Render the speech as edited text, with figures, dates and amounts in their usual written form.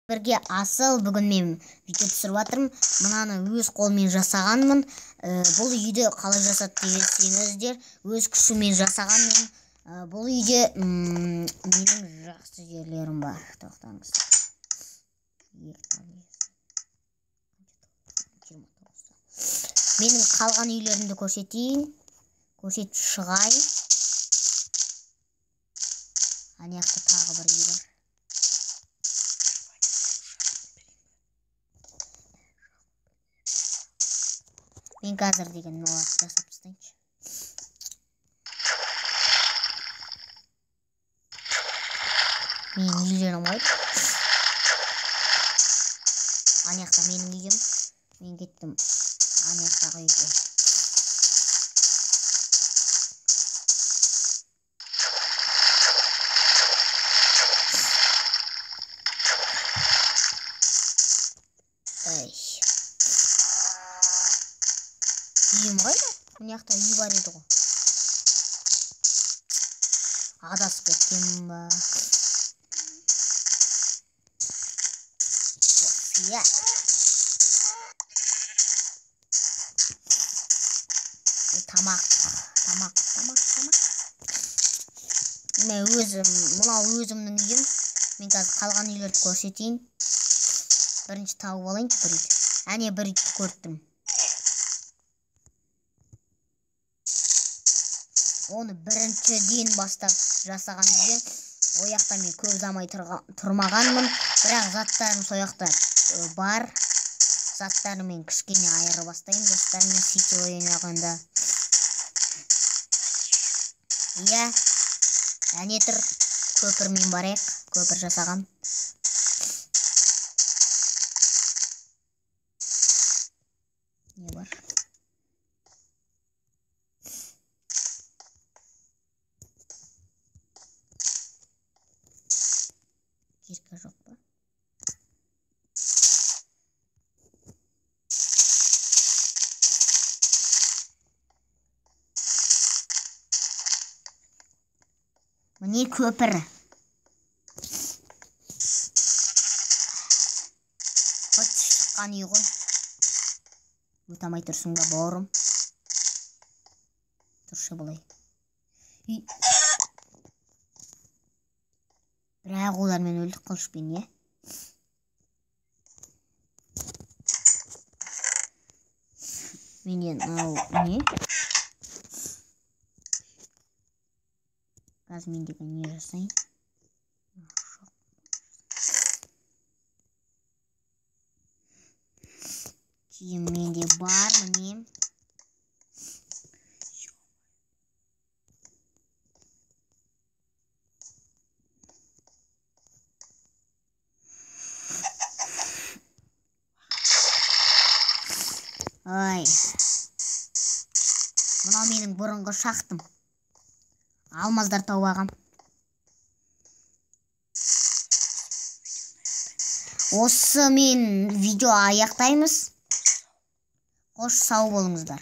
Бірге асыл, бүгін мен видео түсіріп жатырмын. Мынаны өз қолмен жасағанмын. Бұл үйді қалай жасады десеңіздер, өз күшіммен жасағанмын. Бұл үйде менің жақсы жерлерім бар. Тоқтаңыз. Менің қалған үйлерімді көрсетейін. Көрсетіп шығайын. Анаяқта тағы бір үй бар. Мен қазір деген оларды жасап тастайыншы. Менің үйлерім ғой. Анаяқта менің үйім. Мен кеттім анаяқтағы үйге. Үйім қайда? Мынаяқта үй бар еді ғой. Адасып кеткен ба? Иә. Тамақ. Мынау өзімнің үйім. Мен қазір қалған үйлерді көрсетейін. Бірінші тауып алайыншы бір үйді. Әне бір үйді көрдім. Оны біріншіден бастап жасаған үйде. Ояқта мен көп ұзамай тұрмағанмын. Бірақ заттарым сояқта бар. Заттарым мен кішкене айыры бастайын. Достарыммен сити ойнағанда. Иә. Әне тұр. Көпірмен барайық. Көпір жасаған. Не бар? Кирка жоқ па? Міне көпір. Шыққан үй ғой. Өтамай тұрсың ба бауырым? Тұршы бұлай. Бірақ олармен өлдік қылышпен, е? Менен ау не? Қазір мен деген не жасайын? Киім менде бар, міне. Ай. Мынау менің бұрынғы шахтым. Алмаздар тауып алғам. Осы мен видео аяқтаймыз. Қош сау болыңыздар.